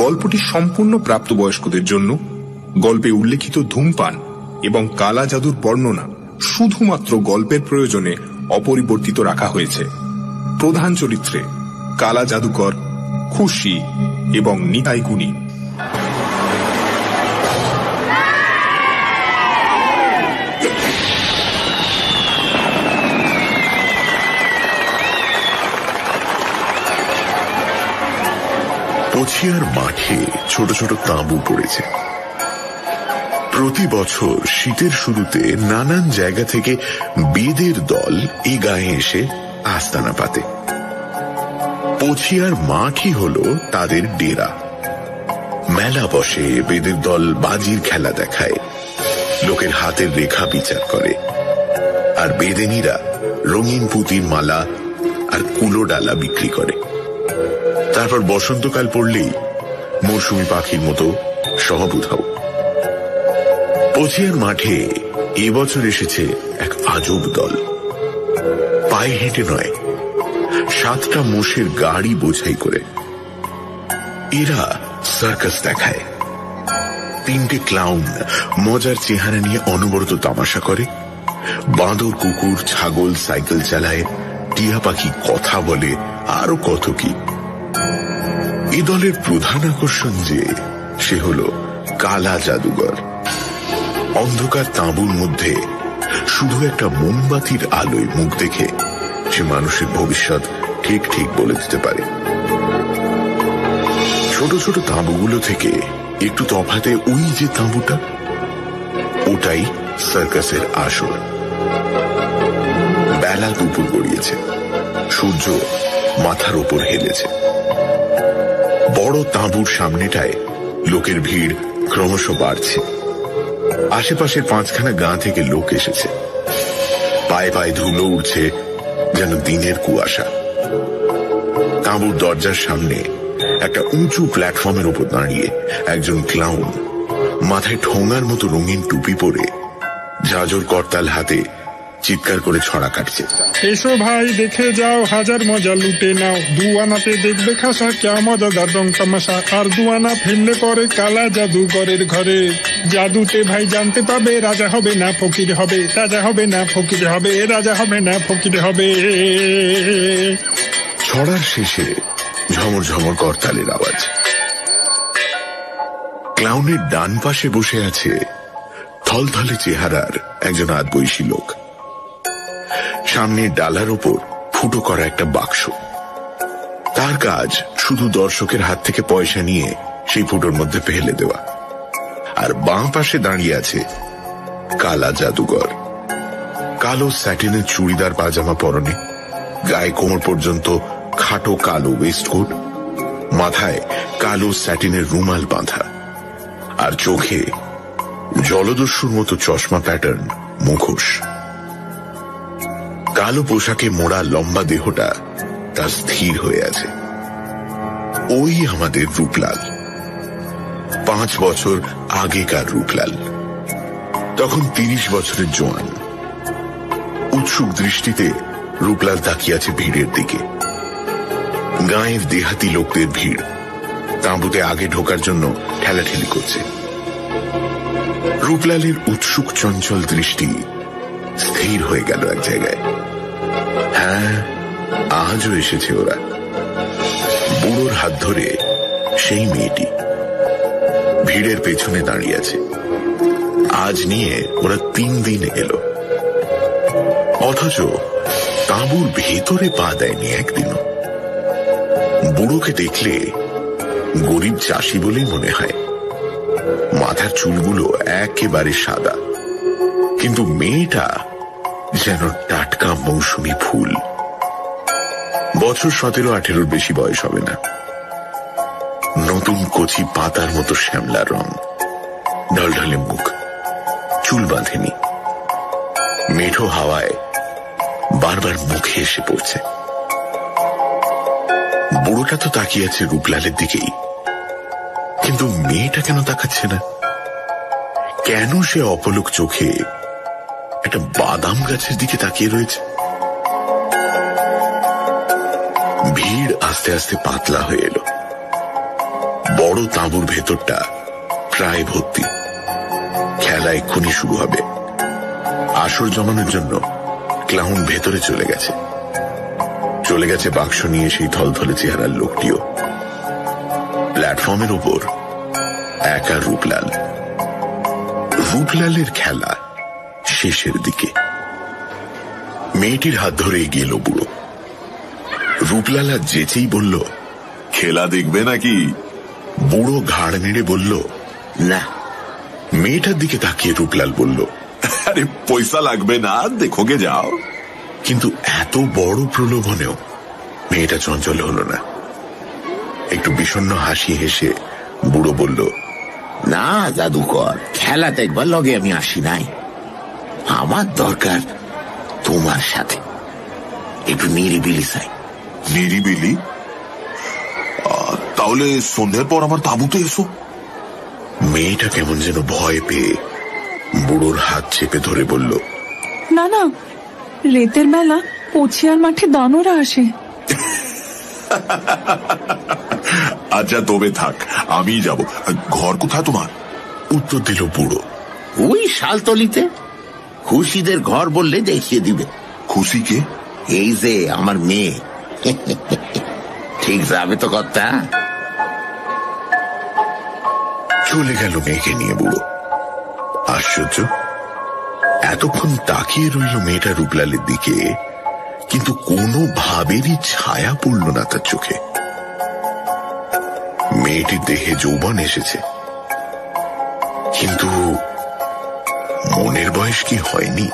গল্পটি সম্পূর্ণ প্রাপ্তবয়স্কদের জন্য। গল্পে উল্লেখিত ধূমপান এবং কালা জাদুর বর্ণনা শুধুমাত্র গল্পের প্রয়োজনে অপরিবর্তিত রাখা হয়েছে। প্রধান চরিত্রে কালা জাদুকর, খুশি এবং নিতাই গুণী। পছিয়ার মাঠে ছোট ছোট তাঁবু পড়েছে। প্রতি বছর শীতের শুরুতে নানান জায়গা থেকে বেদের দল এই গায়ে এসে আস্তানা পাতে। পছিয়ার মাঠই হল তাদের ডেরা। মেলা বসে, বেদের দল বাজির খেলা দেখায়, লোকের হাতের রেখা বিচার করে, আর বেদেনীরা রঙিন পুঁতির মালা আর কুলো ডালা বিক্রি করে। তারপর বসন্তকাল পড়লেই মৌসুমী পাখির মতো সহবুধাও। পছিয়ার মাঠে এবছর এসেছে এক আজব দল। পায়ে হেঁটে নয়, 7টা মোষের গাড়ি বোঝাই করে। এরা সার্কাস দেখায়। 3টে ক্লাউন মজার চেহারা নিয়ে অনবরত তামাশা করে। বাঁদর, কুকুর, ছাগল সাইকেল চালায়, টিয়া পাখি কথা বলে, আরো কত কি। এ দলের প্রধান আকর্ষণ যে সে হল কালা জাদুঘর। অন্ধকার তাঁবুর মধ্যে শুধু একটা মোমবাতির আলোয় মুখ দেখে সে মানুষের ভবিষ্যৎ ঠিক ঠিক বলে দিতে পারে। ছোট ছোট তাঁবুগুলো থেকে একটু তফাতে ওই যে তাঁবুটা, ওটাই সার্কাসের আসর। বেলা দুপুর গড়িয়েছে, সূর্য মাথার উপর হেলেছে। বড় তাঁবুর সামনেটায় লোকের ভিড় ক্রমশ বাড়ছে। আশেপাশের 5খানা গাঁ থেকে লোক এসেছে। পায়ে পায়ে ধুলো উঠছে যেন দিনের কুয়াশা। তাঁবুর দরজার সামনে একটা উঁচু প্ল্যাটফর্মের উপর দাঁড়িয়ে একজন ক্লাউন মাথায় ঠোঙার মতো রঙিন টুপি পরে ঝাঁঝর করতাল হাতে চিৎকার করে ছড়া কাটছে। এসো ভাই, দেখে যাও, হাজার মজা লুটে নাও। 2 আনাতে দেখবে খাসা, ক্যা মজাদার রং তামাশা। আর 2 আনা ফেললে পরে কালা জাদুঘরের ঘরে। জাদুতে ভাই জানতে পাবে, রাজা হবে না ফকির হবে, রাজা হবে না ফকির হবে, রাজা হবে না ফকির হবে। ছড়ার শেষে ঝমর ঝমর করতালের আওয়াজ। ক্লাউনের ডান পাশে বসে আছে থলথলে চেহারার একজন আদবয়সী লোক। সামনে ডালার ওপর ফুটো করা একটা বাক্স। তার কাজ শুধু দর্শকের হাত থেকে পয়সা নিয়ে সেই ফুটোর মধ্যে ফেলে দেওয়া। আর বাঁ পাশে দাঁড়িয়ে আছে কালা জাদুঘর। কালো স্যাটিনের চুড়িদার পাজামা পরনে, গায়ে কোমর পর্যন্ত খাটো কালো ওয়েস্টকোট, মাথায় কালো স্যাটিনের রুমাল বাঁধা, আর চোখে জলদস্যুর মতো চশমা প্যাটার্ন মুখোশ। কালো পোশাকে মোড়া লম্বা দেহটা তার স্থির হয়ে আছে। ওই আমাদের রূপলাল, 5 বছর আগেকার রূপলাল। তখন 30 বছরের জোয়ান। উৎসুক দৃষ্টিতে রূপলাল তাকিয়ে আছে ভিড়ের দিকে। গাঁয়ের দেহাতি লোকদের ভিড় তাঁবুতে আগে ঢোকার জন্য ঠেলাঠেলি করছে। রূপলালের উৎসুক চঞ্চল দৃষ্টি স্থির হয়ে গেল এক জায়গায়। হ্যাঁ, আজও এসেছে ওরা। বুড়োর হাত ধরে সেই মেয়েটি ভিড়ের পেছনে দাঁড়িয়ে আছে। আজ নিয়ে ওরা 3 দিন এলো, অথচ তাঁবুর ভেতরে পা দেয়নি একদিনও। বুড়োকে দেখলে গরিব চাষি বলেই মনে হয়। মাথার চুলগুলো একেবারে সাদা, কিন্তু মেয়েটা যেন টাটকা মৌসুমী ফুল। বছর 17-18 বেশি বয়স হবে না। নতুন কচি পাতার মতো শ্যামলা রং, ঢলঢলে মুখ, চুল বাঁধেনি। মেঠো হাওয়ায় বারবার মুখে এসে পড়ছে। বুড়োটা তো তাকিয়ে আছে রূপলালের দিকেই, কিন্তু মেয়েটা কেন তাকাচ্ছে না? কেন সে অপলক চোখে একটা বাদাম গাছের দিকে তাকিয়ে রয়েছে? ভিড় আস্তে আস্তে পাতলা হয়ে এলো। বড় বড় তাঁবুর ভেতরটা প্রায় ভর্তি। খেলা এক্ষুনি শুরু হবে। আসর জমানোর জন্য ক্লাউন ভেতরে চলে গেছে বাক্স নিয়ে সেই থলথলে চেহারার লোকটিও। প্ল্যাটফর্মের ওপর একা রূপলালের খেলা শেষের দিকে। মেয়েটির হাত ধরে এগিয়ে এলো বুড়ো। রূপলাল আর যেচেই বলল, খেলা দেখবে নাকি? বুড়ো ঘাড় নেড়ে বলল, না। মেয়েটার দিকে তাকিয়ে রূপলাল বলল, আরে পয়সা লাগবে না, দেখোগে যাও। কিন্তু এত বড় প্রলোভনেও মেয়েটা চঞ্চল হল না। একটু বিষণ্ণ হাসি হেসে বুড়ো বলল, না জাদুকর, খেলা দেখবার লগে আমি আসি নাই। আমার দরকার তোমার সাথে একটু নিরিবিলি চাই। নিরিবিলি? তাহলে সন্ধ্যের পর আমার তাঁবুতে এসো। মেয়েটা কেমন যেন ভয় পেয়ে বুড়োর হাত চেপে ধরে বলল, না না, রেতের বেলা পছিয়ার মাঠে দানরা আসে। আচ্ছা তবে থাক, আমি যাব। ঘর কোথায় তোমার? উত্তর দিল বুড়ো, ওই শালতলিতে। খুশিদের ঘর বললে দেখিয়ে দিবে। খুশিকে? এই যে আমার মেয়ে। ঠিক যাবে তো কথা? চলে গেল মেয়েকে নিয়ে বুড়ো। আশ্চর্য, এতক্ষণ তাকিয়ে রইল মেয়েটা রূপলালের দিকে, কিন্তু কোনো ভাবেরই ছায়া পড়ল না তার চোখে। মেয়েটির দেহে যৌবন এসেছে, কিন্তু মনের বয়স কি হয়নি?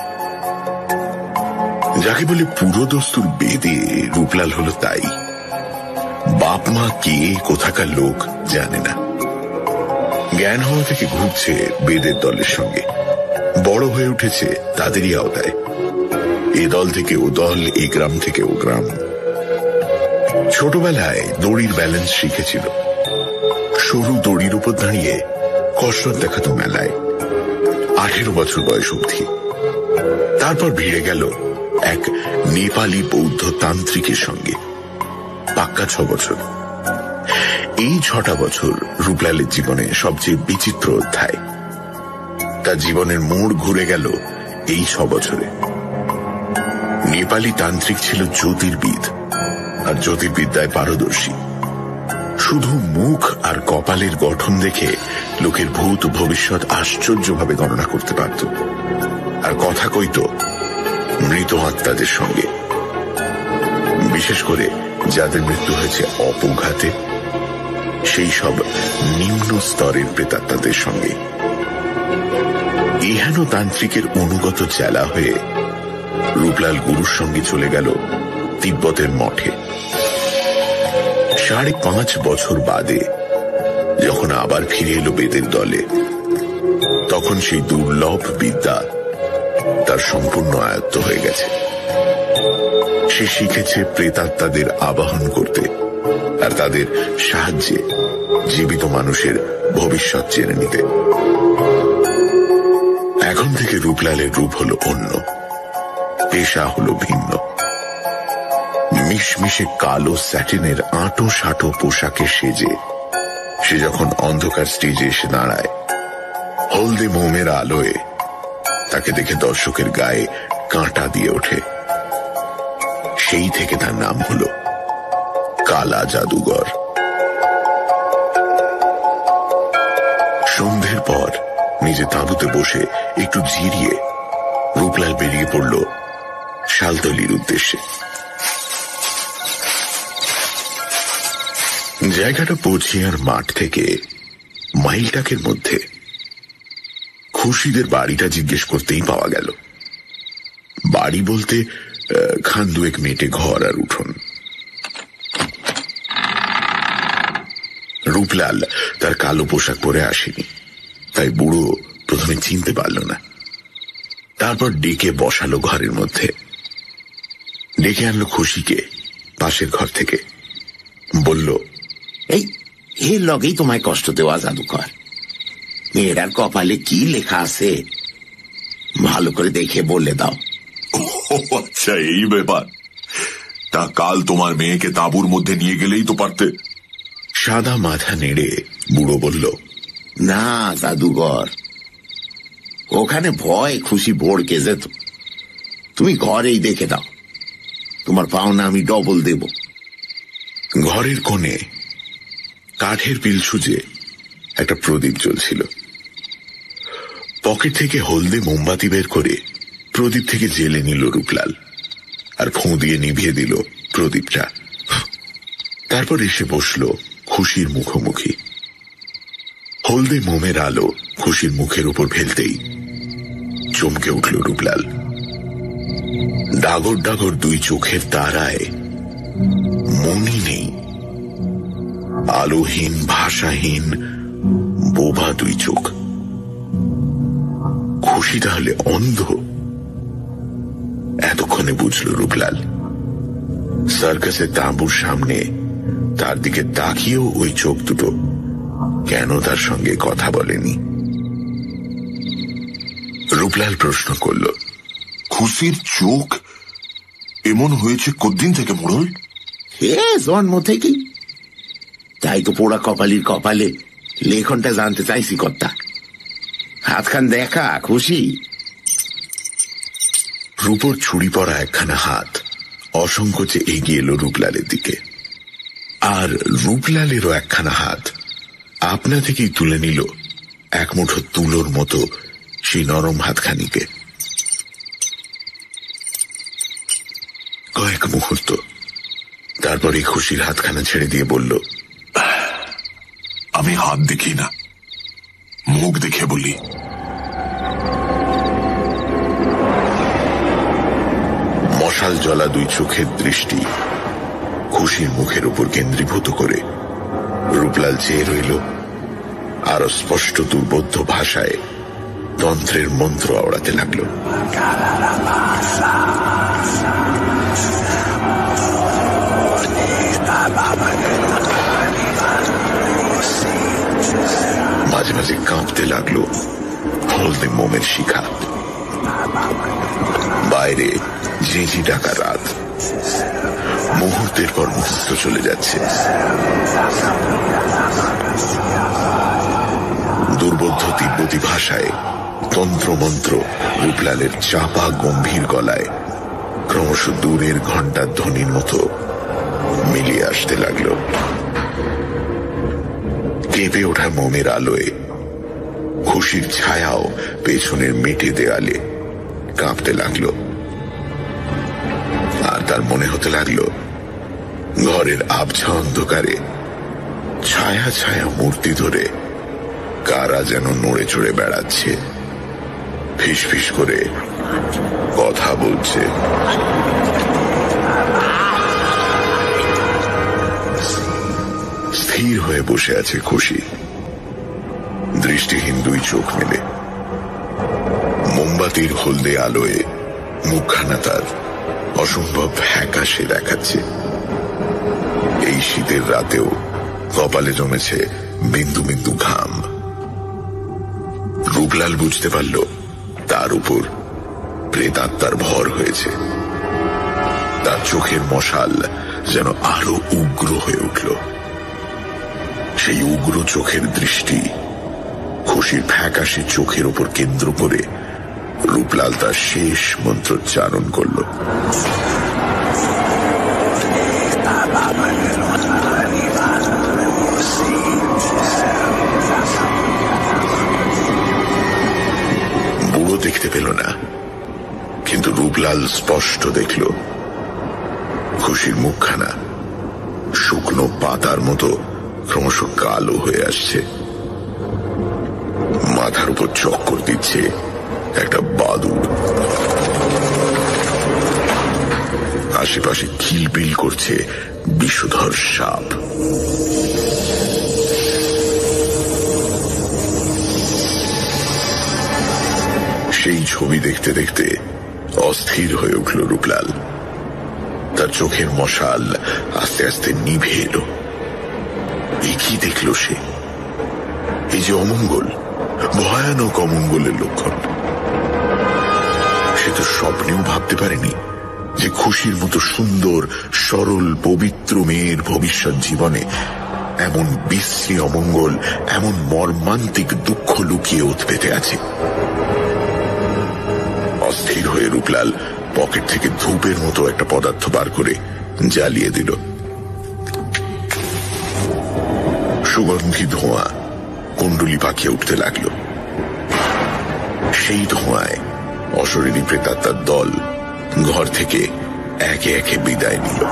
যাকে বলে পুরো দস্তুর বেদে রূপলাল হলো তাই। বাপ মা কে, কোথাকার লোক জানে না। জ্ঞান হওয়া থেকে ঘুরছে বেদের দলের সঙ্গে, বড় হয়ে উঠেছে তাদেরই আওতায়। এ দল থেকে ও দল, এ গ্রাম থেকে ও গ্রাম। ছোটবেলায় দড়ির ব্যালেন্স শিখেছিল। সরু দড়ির উপর দাঁড়িয়ে কসরত দেখাতো মেলায়, 18 বছর বয়স অবধি। তারপর ভিড়ে গেল এক নেপালি বৌদ্ধ তান্ত্রিকের সঙ্গে, পাক্কা 6 বছর। এই 6টা বছর রূপলালের জীবনে সবচেয়ে বিচিত্র অধ্যায়। তার জীবনের মোড় ঘুরে গেল এই 6 বছরে। নেপালি তান্ত্রিক ছিল জ্যোতির্বিদ, আর জ্যোতির্বিদ্যায় পারদর্শী। শুধু মুখ আর কপালের গঠন দেখে লোকের ভূত ভবিষ্যৎ আশ্চর্যভাবে গণনা করতে পারত, আর কথা কইত মৃত আত্মাদের সঙ্গে, বিশেষ করে যাদের মৃত্যু হয়েছে অপঘাতে, সেই সব নিম্ন স্তরের প্রেতাত্মাদের সঙ্গে। এহেন তান্ত্রিকের অনুগত চেলা হয়ে রূপলাল গুরুর সঙ্গে চলে গেল তিব্বতের মঠে। 5.5 বছর বাদে যখন আবার ফিরে এলো বেদের দলে, তখন সেই দুর্লভ বিদ্যা তার সম্পূর্ণ আয়ত্ত হয়ে গেছে। সে শিখেছে প্রেতাত্মাদের আবাহন করতে, আর তাদের সাহায্যে জীবিত মানুষের ভবিষ্যৎ জেনে নিতে। এখন থেকে রূপলালের রূপ হলো অন্য, পেশা হলো ভিন্ন। মিশমিশে কালো স্যাটিনের আঁটো সাঁটো পোশাকে সেজে সে যখন অন্ধকার স্টেজে এসে দাঁড়ায়, হলদে মোমের আলোয় তাকে দেখে দর্শকের গায়ে কাঁটা দিয়ে ওঠে। সেই থেকে তার নাম হলো কালা জাদুঘর। সন্ধ্যের পর নিজে তাঁবুতে বসে একটু জিরিয়ে রূপলাল বেরিয়ে পড়ল শালতলির উদ্দেশ্যে। জায়গাটা পৌঁছিয়ার মাঠ থেকে মাইলটাকের মধ্যে। খুশিদের বাড়িটা জিজ্ঞেস করতেই পাওয়া গেল। বাড়ি বলতে 2 মিনিটে ঘর আর উঠোন। রূপলাল তার কালো পোশাক পরে আসেনি, তাই বুড়ো প্রথমে চিনতে পারল না। তারপর ডেকে বসালো ঘরের মধ্যে। ডেকে আনলো খুশিকে পাশের ঘর থেকে। বলল, এই এর লগেই তোমায় কষ্ট দেওয়া জাদুকর। মেয়েটার কপালে কি লেখা আছে ভালো করে দেখে বলে দাও। আচ্ছা, এই ব্যাপার। তা কাল তোমার মেয়েকে তাঁবুর মধ্যে নিয়ে গেলেই তো পারতে। সাদা মাথা নেড়ে বুড়ো বলল, না জাদুঘর, ওখানে ভয় খুশি ভড়কে যেত। তুমি ঘরেই দেখে দাও, তোমার পাওনা আমি ডবল দেব। ঘরের কোণে কাঠের পিল সুজে একটা প্রদীপ জ্বলছিল। পকেট থেকে হলদে মোমবাতি বের করে প্রদীপ থেকে জেলে নিল রূপলাল, আর ফোঁ দিয়ে নিভিয়ে দিল প্রদীপটা। তারপর এসে বসল খুশির মুখোমুখি। হলদে মোমের আলো খুশির মুখের উপর ফেলতেই চমকে উঠল রূপলাল। ডাগর ডাগর দুই চোখের তারায় মনই নেই, আলোহীন ভাষাহীন বোবা দুই চোখ। খুশি তাহলে অন্ধ? এতক্ষণে বুঝল রূপলাল। সার্কাসের তাঁবুর সামনে তার দিকে তাকিয়েও ওই চোখ দুটো কেন তার সঙ্গে কথা বলেনি। রূপলাল প্রশ্ন করল, খুশির চোখ এমন হয়েছে কতদিন থেকে মোড়ল? হে জন্ম থেকেই। তাই তো পোড়া কপালির কপালে লেখনটা জানতে চাইছি কর্তা। হাতখান দেখা খুশি। রূপর ছুরি পরা একখানা হাত অসংকোচে এগিয়ে এলো রূপলালের দিকে, আর রূপলালেরও একখানা হাত আপনা থেকেই তুলে নিল এক মুঠো তুলোর মতো সেই নরম হাতখানিকে। কয়েক মুহূর্ত, তারপরে খুশির হাতখানা ছেড়ে দিয়ে বলল, আমি হাত দেখি না, মুখ দেখে বলি। মশাল জ্বলা দুই চোখের দৃষ্টি খুশির মুখের উপর কেন্দ্রীভূত করে রূপলাল চেয়ে রইল, আরো স্পষ্ট দুর্বোধ্য ভাষায় তন্ত্রের মন্ত্র আওড়াতে লাগল। মাঝে মাঝে কাঁপতে লাগলো হলদে মোমের শিখা। বাইরে ঝিঁঝি ডাকা রাত মুহূর্তের পর মুহূর্ত চলে যাচ্ছে। দুর্বোধ্য তিব্বতী ভাষায় তন্ত্রমন্ত্র রূপলালের চাপা গম্ভীর গলায় ক্রমশ দূরের ঘণ্টার ধ্বনির মতো মিলিয়ে আসতে লাগল। কেঁপে ওঠা মোমের আলোয় খুশির ছায়াও পেছনের মেটে দেয়ালে কাঁপতে লাগল, আর তার মনে হতে লাগল ঘরের আবছা অন্ধকারে ছায়া ছায়া মূর্তি ধরে কারা যেন নড়ে চড়ে বেড়াচ্ছে, ফিস ফিস করে কথা বলছে। স্থির হয়ে বসে আছে খুশি, দৃষ্টিহীন দুই চোখ মেলে। মোমবাতির হলদে আলোয় মুখখানা তার অসম্ভব ফ্যাকাশে দেখাচ্ছে। এই শীতের রাতেও কপালে জমেছে বিন্দু বিন্দু ঘাম। রূপলাল বুঝতে পারল তার উপর প্রেতাত্মার ভর হয়েছে। তার চোখের মশাল যেন আরো উগ্র হয়ে উঠল। সেই উগ্র চোখের দৃষ্টি খুশির ফ্যাকাশে চোখের উপর কেন্দ্র করে রূপলাল তার শেষ মন্ত্রোচ্চারণ করল। বুড়ো দেখতে পেল না, কিন্তু রূপলাল স্পষ্ট দেখল খুশির মুখখানা শুকনো পাতার মতো ক্রমশ কালো হয়ে আসছে। মাথার উপর চক্কর দিচ্ছে একটা বাদুড়। আশেপাশে কিলবিল করছে বিষধর সাপ। সেই ছবি দেখতে দেখতে অস্থির হয়ে উঠল রূপলাল। তার চোখের মশাল আস্তে আস্তে নিভে এলো। এ কি দেখল সে? এই যে অমঙ্গল, ভয়ানক অমঙ্গলের লক্ষণ। সে তো স্বপ্নেও ভাবতে পারেনি যে খুশির মতো সুন্দর সরল পবিত্র মেয়ের ভবিষ্যৎ জীবনে এমন বিশ্রী অমঙ্গল, এমন মর্মান্তিক দুঃখ লুকিয়ে উৎপেতে আছে। অস্থির হয়ে রূপলাল পকেট থেকে ধূপের মতো একটা পদার্থ বার করে জ্বালিয়ে দিল। সুগন্ধি ধোঁয়া কুণ্ডুলি পাকিয়ে উঠতে লাগল। সেই ধোঁয়ায় অশরীরী প্রেতাত্মার দল ঘর থেকে একে একে বিদায় নিল।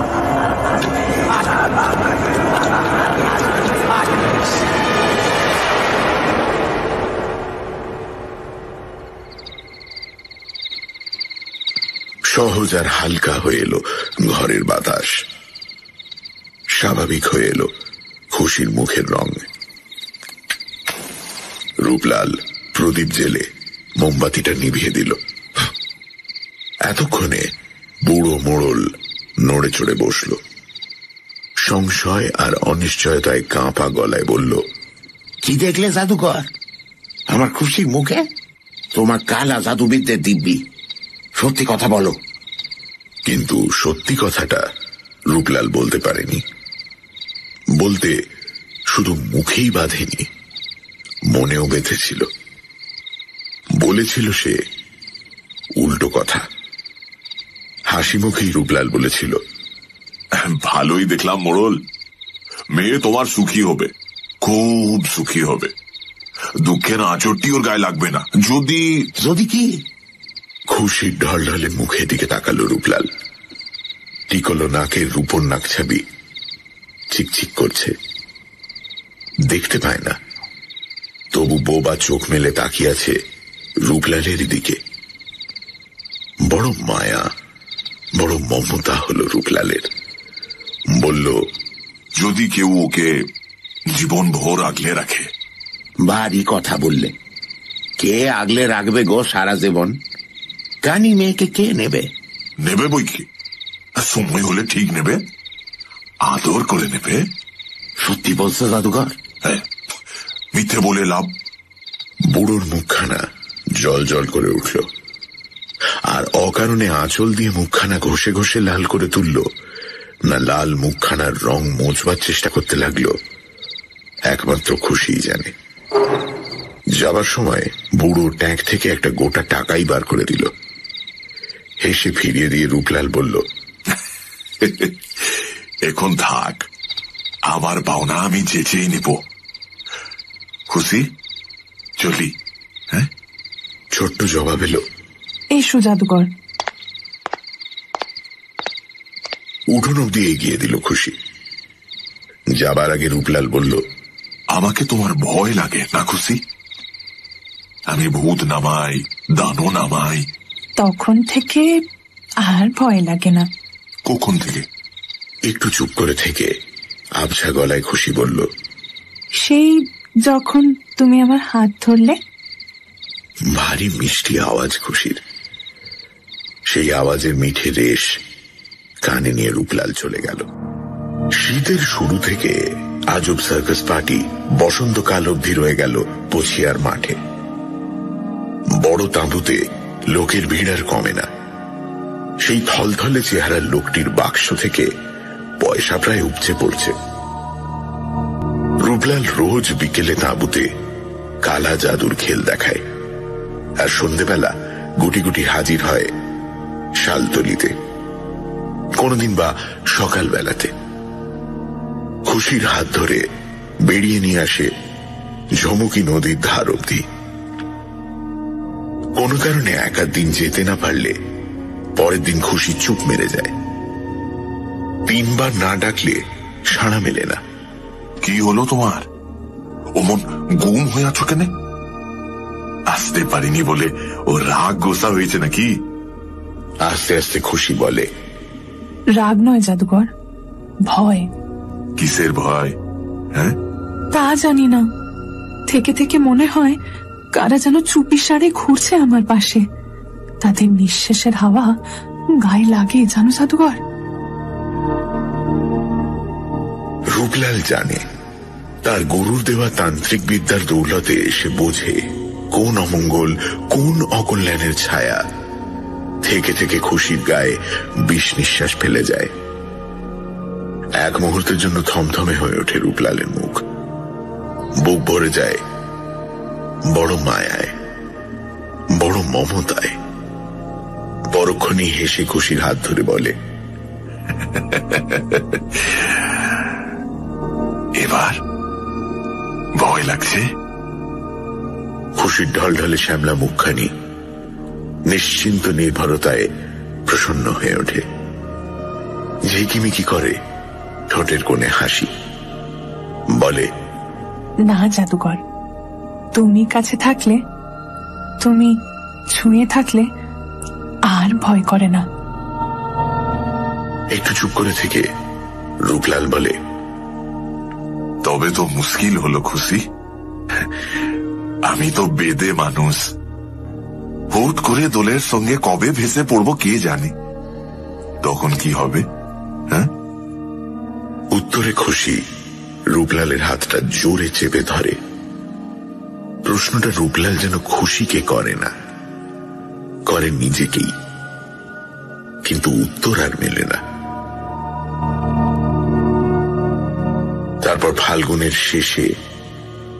সহজ আর হালকা হয়ে এলো ঘরের বাতাস। স্বাভাবিক হয়ে এলো খুশির মুখের রং। রূপলাল প্রদীপ জেলে মোমবাতিটা নিভিয়ে দিল। এতক্ষণে বুড়ো মোড়ল নড়ে চড়ে বসল। সংশয় আর অনিশ্চয়তায় কাঁপা গলায় বলল, কি দেখলে জাদুকর আমার খুশির মুখে? তোমার কালা জাদুবিদ্যের দিব্যি, সত্যি কথা বলো। কিন্তু সত্যি কথাটা রূপলাল বলতে পারেনি। বলতে শুধু মুখেই বাঁধেনি, মনেও বেঁধেছিল। বলেছিল সে উল্টো কথা। হাসি মুখেই রূপলাল বলেছিল, ভালোই দেখলাম মোড়ল, মেয়ে তোমার সুখী হবে, খুব সুখী হবে। দুঃখের আঁচড়টি ওর গায়ে লাগবে না। যদি যদি কি? খুশির ঢলঢলে মুখের দিকে তাকালো রূপলাল। টিকলো নাকের রূপোর নাকছাবি চিকচিক করছে। দেখতে পায় না, তবু বোবা চোখ মেলে তাকিয়ে আছে রূপলালের দিকে। বড় মায়া, বড় মমতা হলো রূপলালের। বলল, যদি কেউ ওকে জীবন ভোর আগলে রাখে। ভারী কথা বললে। কে আগলে রাখবে গো সারা জীবন? কানি মেয়েকে কে নেবে? নেবে বই কি, সময় হলে ঠিক নেবে, আদর করে নেবে। সত্যি বলছো জাদুকর? হ্যাঁ, মিথ্যে বলে লাভ। বুড়োর মুখখানা জল জল করে উঠল, আর অকারণে আঁচল দিয়ে মুখখানা ঘষে ঘষে লাল করে তুলল না লাল মুখখানার রং মোচবার চেষ্টা করতে লাগলো, একমাত্র খুশিই জানে। যাবার সময় বুড়ো ট্যাঙ্ক থেকে একটা গোটা টাকাই বার করে দিল। হেসে ফিরিয়ে দিয়ে রূপলাল বলল, এখন থাক, আমার পাওনা আমি চেঁচিয়ে নেব। খুশি, চলি। হ্যাঁ, ছোট্ট জবাব এলো, এসো জাদুকর। উঠোন অব্দি এগিয়ে দিল খুশি। যাবার আগে রূপলাল বলল, আমাকে তোমার ভয় লাগে না খুশি? আমি ভূত নামাই, দানও নামাই। তখন থেকে আর ভয় লাগে না। কখন থেকে? একটু চুপ করে থেকে আবছা গলায় খুশি বলল, সেই যখন তুমি আমার হাত ধরলে। ভারী মিষ্টি আওয়াজ খুশির। সেই আওয়াজের মিঠে রেশ কানে নিয়ে রূপলাল চলে গেল। শীতের শুরু থেকে আজব সার্কাস পার্টি বসন্তকাল অবধি রয়ে গেল পছিয়ার মাঠে। বড় তাঁবুতে লোকের ভিড় আর কমে না। সেই থলথলে চেহারার লোকটির বাক্স থেকে পয়সা প্রায় উপচে পড়ছে। রূপলাল রোজ বিকেলে তাঁবুতে কালা জাদুর খেল দেখায়, আর সন্ধেবেলা গুটি গুটি হাজির হয় শালতলিতে, কোনদিন বা সকালবেলাতে। খুশির হাত ধরে বেরিয়ে নিয়ে আসে ঝমুকি নদীর ধার অবধি। কোনো কারণে একার দিন যেতে না পারলে পরের দিন খুশি চুপ মেরে যায়। 3 বার না ডাকলে সাড়া মেলে না। কি হলো তোমার? অমন গুম হয়ে আছো কেন? আসতে পারিনি বলে ও রাগ গোসা হয়েছে নাকি? আস্তে আস্তে খুশি বলে, রাগ নয় জাদুকর, ভয়। কিসের ভয়? হ্যাঁ, তা জানি না, থেকে থেকে মনে হয় কারা যেন চুপি সারে ঘুরছে আমার পাশে। তাদের নিঃশ্বাসের হাওয়া গায়ে লাগে, জানো জাদুকর? রূপলাল জানে তার গরুর দেওয়া তান্ত্রিক বিদ্যার দৌলতে সে বোঝে কোন অমঙ্গল, কোন অকল্যাণের ছায়া থেকে থেকে খুশির গায়ে বিষ নিঃশ্বাস ফেলে যায়। এক মুহূর্তের জন্য থমথমে হয়ে ওঠে রূপলালের মুখ। বুক ভরে যায় বড় মায়ায়, বড় মমতায়। পরক্ষণেই হেসে খুশির হাত ধরে বলে, এবার ভয় লাগছে? খুশির ঢলঢলে শ্যামলা মুখখানি নিশ্চিন্ত নির্ভরতায় প্রসন্ন হয়ে ওঠে। ঝিকিমিকি করে ঠোঁটের কোণে হাসি। বলে, না জাদুকর, তুমি কাছে থাকলে, তুমি ছুঁয়ে থাকলে আর ভয় করে না। একটু চুপ করে থেকে রূপলাল বলে, তবে তো মুশকিল হলো খুশি। আমি তো বেদে মানুষ, হুট করে দোলের সঙ্গে কবে ভেসে পড়বো কে জানে, তখন কি হবে? হ্যাঁ? উত্তরে খুশি রূপলালের হাতটা জোরে চেপে ধরে। প্রশ্নটা রূপলাল যেন খুশিকে করে না, করে নিজেকেই, কিন্তু উত্তর আর মেলে না। তারপর ফাল্গুনের শেষে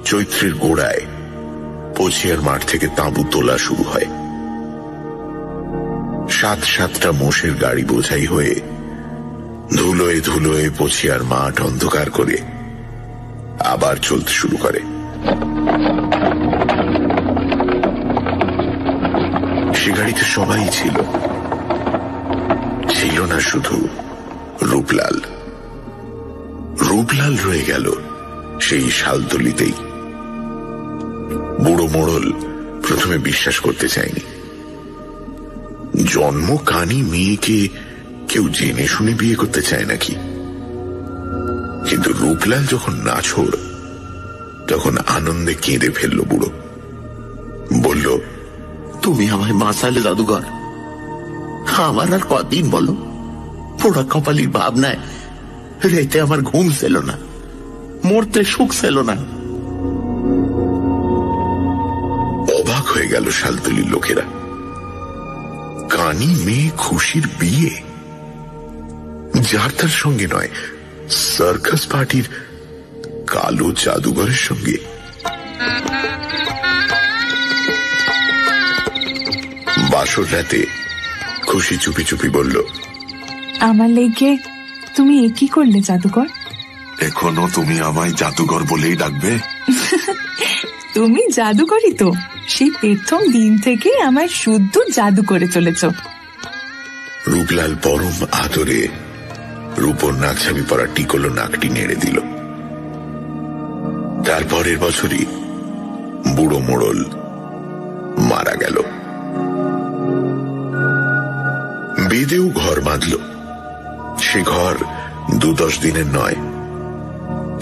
চৈত্রের গোড়ায় পছিয়ার মাঠ থেকে তাঁবু তোলা শুরু হয়। 7-7টা মোষের গাড়ি বোঝাই হয়ে ধুলোয় ধুলোয় পছিয়ার মাঠ অন্ধকার করে আবার চলতে শুরু করে। সে গাড়িতে সবাই ছিল, ছিল না শুধু রূপলাল। রূপলাল রয়ে গেল সেই শালতলিতেই। বুড়ো মোড়ল প্রথমে বিশ্বাস করতে চায়নি। জন্ম কানি মেয়েকে কেউ জেনে শুনে বিয়ে করতে চায় নাকি? কিন্তু রূপলাল যখন নাছোড়, তখন আনন্দে কেঁদে ফেলল বুড়ো। বলল, তুমি আমায় বাঁচালে জাদুঘর। আমার আর কদিন বলো, পোড়া কপালির ভাবনায় রেতে আমার ঘুম ছিল না, মরতে সুখ ছিল না। অবাক হয়ে গেল শালতলির লোকেরা। কানি মেয়ে খুশির বিয়ে, যার তার সঙ্গে নয়, সার্কাস পার্টির কালো জাদুঘরের সঙ্গে। বাসর রাতে খুশি চুপি চুপি বলল, আমার লেগে তুমি এ কি করলে জাদুকর? এখনো তুমি আমায় জাদুঘর বলেই ডাকবে? তুমি জাদুকরই তো, সেই প্রথম দিন থেকে আমায় শুদ্ধ জাদু করে চলেছ। রূপলাল পরম আদরে রূপর নাকছাবি পরা টিকলো নাকটি নেড়ে দিল। তারপরের বছরই বুড়ো মোড়ল মারা গেল। বেদেও ঘর বাঁধল। সে ঘর 2-10 দিনের নয়,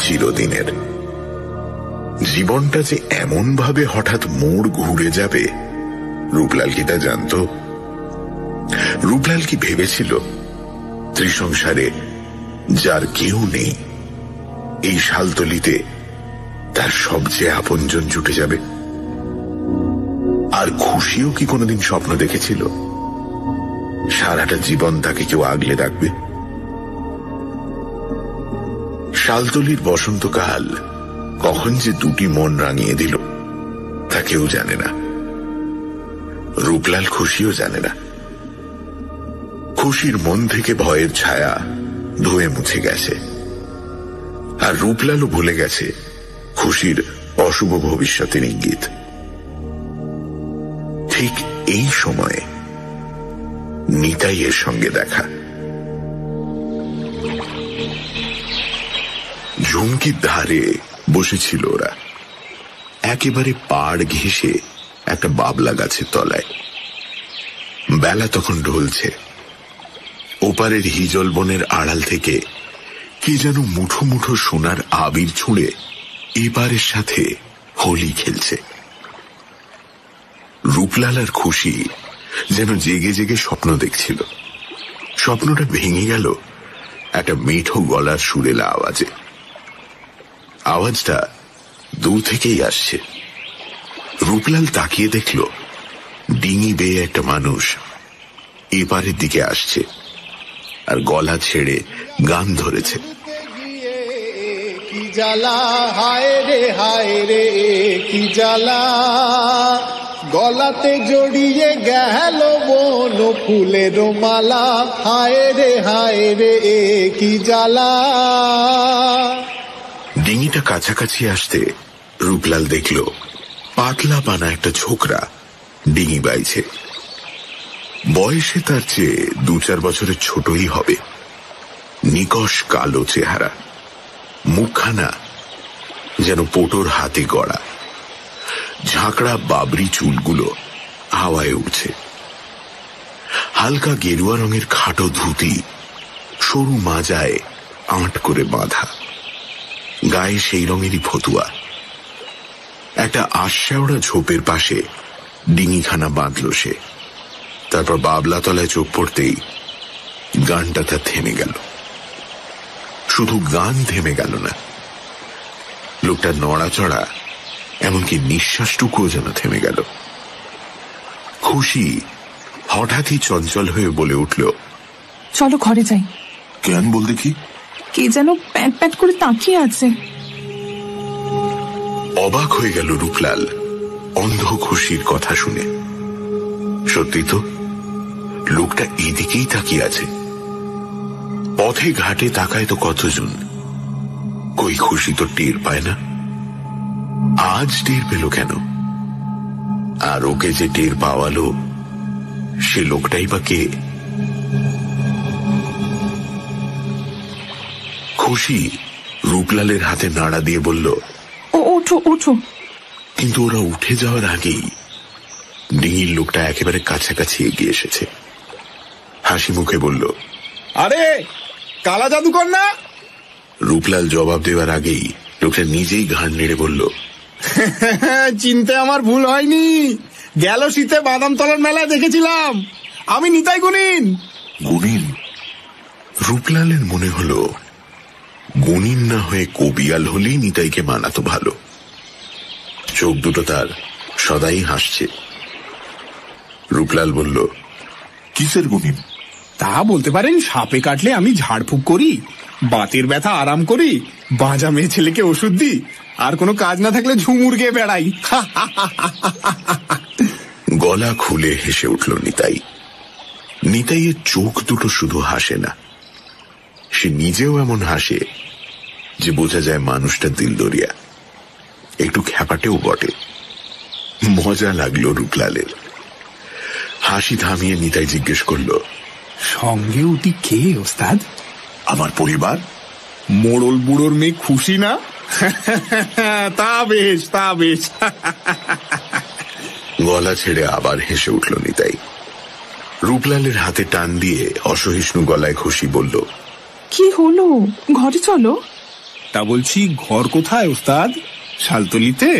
চিরদিনের। জীবনটা যে এমন ভাবে হঠাৎ মোড় ঘুরে যাবে, রূপলাল কি তা জানত? রূপলাল কি ভেবেছিল ত্রিসংসারে যার কেউ নেই, এই শালতলিতে তার সবচেয়ে আপনজন জুটে যাবে? আর খুশিও কি কোনোদিন স্বপ্ন দেখেছিল সারাটা জীবন তাকে কেউ আগলে রাখবে? শালতলির বসন্তকাল কখন যে দুটি মন রাঙিয়ে দিল তা কেউ জানে না। রূপলাল খুশিও জানে না। খুশির মন থেকে ভয়ের ছায়া ধুয়ে মুছে গেছে, আর রূপলালও ভুলে গেছে খুশির অশুভ ভবিষ্যতের ইঙ্গিত। ঠিক এই সময়ে নিতাইয়ের সঙ্গে দেখা। ঝুমকির ধারে বসেছিল ওরা, একেবারে পাড় ঘেঁষে একটা বাবলা গাছের তলায়। বেলা তখন ঢলছে। ওপারের হিজল বনের আড়াল থেকে কি যেন মুঠো মুঠো সোনার আবির ছুঁড়ে এপারের সাথে হোলি খেলছে। রূপলাল আর খুশি যেন জেগে জেগে স্বপ্ন দেখছিল। স্বপ্নটা ভেঙে গেল একটা মিঠো গলার সুরেলা আওয়াজে। আওয়াজটা দূর থেকেই আসছে। রূপলাল তাকিয়ে দেখল ডিঙি বেয়ে একটা মানুষ এপারের দিকে আসছে, আর গলা ছেড়ে গান ধরেছে। কি জ্বালা, হায় রে কি জ্বালা, গলাতে জড়িয়ে গেল বন ফুলের মালা, হায় রে কি জ্বালা। ডিঙিটা কাছাকাছি আসতে রূপলাল দেখল পাতলা পানা একটা ছোকরা ডিঙি বাইছে। বয়সে তার চেয়ে 2-4 বছরের ছোটই হবে। নিকষ কালো চেহারা, মুখখানা যেন পোটোর হাতে গড়া, ঝাঁকড়া বাবরি চুলগুলো হাওয়ায় উঠছে। হালকা গেরুয়া রঙের খাটো ধুতি সরু মাজায় আঁট করে বাঁধা, গায়ে সেই রঙেরই ফতুয়া। একটা আশ্বাওড়া ঝোপের পাশে ডিঙিখানা বাঁধল সে। তারপর বাবলা তলায় চোখ পড়তেই গানটা তার থেমে গেল। শুধু গান থেমে গেল না, লোকটার নড়াচড়া, এমনকি নিঃশ্বাসটুকুও যেন থেমে গেল। খুশি হঠাৎই চঞ্চল হয়ে বলে উঠল, চলো ঘরে যাই। কেন বল দেখি? কে যেন প্যাট প্যাট করে তাকিয়ে আছে। অবাক হয়ে গেল রূপলাল অন্ধ খুশির কথা শুনে। সত্যি তো, লোকটা এদিকেই তাকিয়ে আছে। পথে ঘাটে তাকায় তো কতজন, কই খুশি তো টের পায় না। আজ টের পেল কেন? আর ওকে যে টের পাওয়ালো সে লোকটাই বা কে? খুশি রূপলালের হাতে নাড়া দিয়ে বলল, ওঠো ওঠো। কিন্তু ওরা উঠে যাওয়ার আগেই ডিঙির লোকটা একেবারে কাছাকাছি এগিয়ে এসেছে। হাসি মুখে বলল, আরে কালা জাদুকর না? রূপলাল জবাব দেওয়ার আগেই লোকটা নিজেই ঘাড় নেড়ে বলল, চিনতে আমার ভুল হয়নি, গেল শীতে বাদামতলার মেলায় দেখেছিলাম, আমি নিতাই গুণিন। গুণিন? রূপলালের মনে হলো গুণিন না হয়ে কবিয়াল হলেই নিতাইকে মানাতো ভালো। চোখ দুটো তার সদাই হাসছে। রূপলাল বলল, কিসের গুণিন? তা বলতে পারেন, সাপে কাটলে আমি ঝাড়ফুঁক করি, বাতের ব্যথা আরাম করি, বাঁজা মেয়ে ছেলেকে ওষুধ দিই, আর কোনো কাজ না থাকলে ঝুমুর গেয়ে বেড়াই। গলা খুলে হেসে উঠল নিতাই। নিতাইয়ের চোখ দুটো শুধু হাসে না, সে নিজেও এমন হাসে যে বোঝা যায় মানুষটা দিলদরিয়া, একটু খ্যাপাটেও বটে। মজা লাগলো রূপলালের। হাসি থামিয়ে নিতাই জিজ্ঞেস করল, সঙ্গে উঠি কে ওস্তাদ? আমার পরিবার। মোড়ল বুড়োর মেয়ে খুশি না? তা বেশ, তা বেশ। গলা ছেড়ে আবার হেসে উঠল নিতাই। রূপলালের হাতে টান দিয়ে অসহিষ্ণু গলায় খুশি বলল, কি হলো, ঘরে চলো। তা বলছি, ঘর কোথায় ওস্তাদ? শালতলিতে?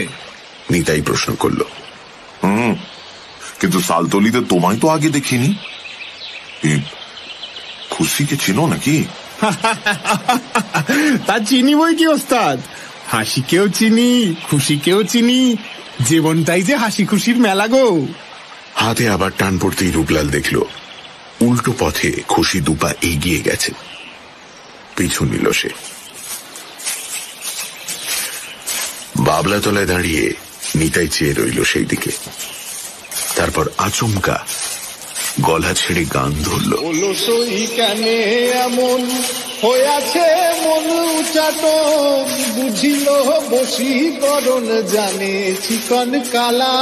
নিতাই প্রশ্ন করল। কিন্তু শালতলিতে তোমায় তো আগে দেখিনি। খুশিকে চিনো নাকি? তা চিনি বই কি ওস্তাদ, হাসিকেও চিনি, খুশিকেও চিনি, জীবনটাই যে হাসি খুশির মেলা গো। হাতে আবার টান পড়তেই রূপলাল দেখল উল্টো পথে খুশি দুপা এগিয়ে গেছে। পিছু নিল সে। বাবলা তলায় দাঁড়িয়ে নিতাই চেয়ে রইল সেই দিকে। তারপর আচমকা গলা ছেড়ে গান ধরল, সই কানে এমন হয়েছে মন উচাটন, বুঝিল বশীকরণ জানে চিকন কালা,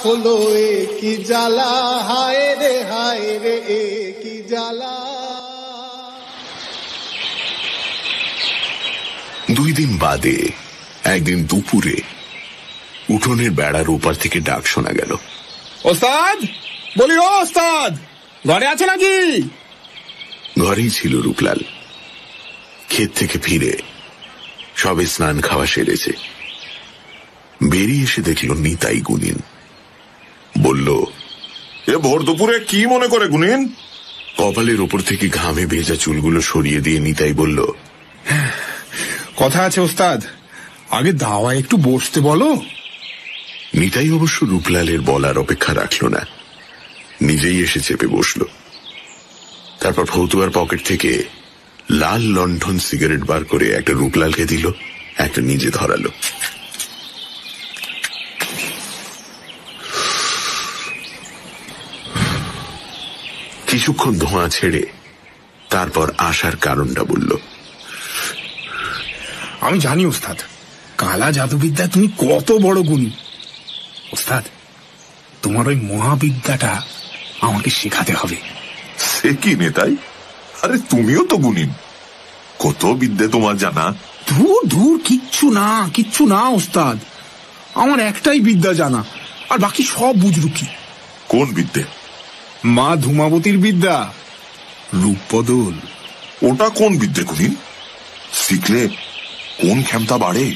হলো এ কি জ্বালা, হায় রে এ কি জ্বালা। 2 দিন বাদে একদিন দুপুরে উঠোনের বেড়ার ওপার থেকে ডাক শোনা গেল, ওস্তাদ, বলি ও ওস্তাদ, ঘরে আছে নাকি? ঘরেই ছিল রূপলাল। ক্ষেত থেকে ফিরে সবে স্নান খাওয়া সেরেছে। বেরিয়ে এসে দেখল নিতাই গুণিন। বলল, এ ভোর দুপুরে কি মনে করে গুণিন? কপালের ওপর থেকে ঘামে ভেজা চুলগুলো সরিয়ে দিয়ে নিতাই বলল, কথা আছে ওস্তাদ, আগে দাওয়া একটু বসতে বলো। নিতাই অবশ্য রূপলালের বলার অপেক্ষা রাখল না, নিজেই এসে চেপে বসল। তারপর ফতুয়ার পকেট থেকে লাল লণ্ঠন সিগারেট বার করে একটা রূপলালকে দিল। একটা নিজে ধরালো। কিছুক্ষণ ধোঁয়া ছেড়ে তারপর আসার কারণটা বলল। আমি জানি ওস্তাদ, কালা জাদুবিদ্যা তুমি কত বড় গুণী। ওস্তাদ, তোমার ওই মহাবিদ্যাটা আমাকে শেখাতে হবে। সে কি নেতাই, আরে তুমিও তো গুণী, কত বিদ্যে তোমার জানা। ধুর ধুর, কিচ্ছু না ওস্তাদ, আমার একটাই বিদ্যা জানা, আর বাকি সব বুজরুকি। কোন বিদ্যে? মা ধূমাবতীর বিদ্যা, রূপ বদল। ওটা কোন বিদ্যে গুণী? শিখলে কোন ক্ষমতা বাড়ে?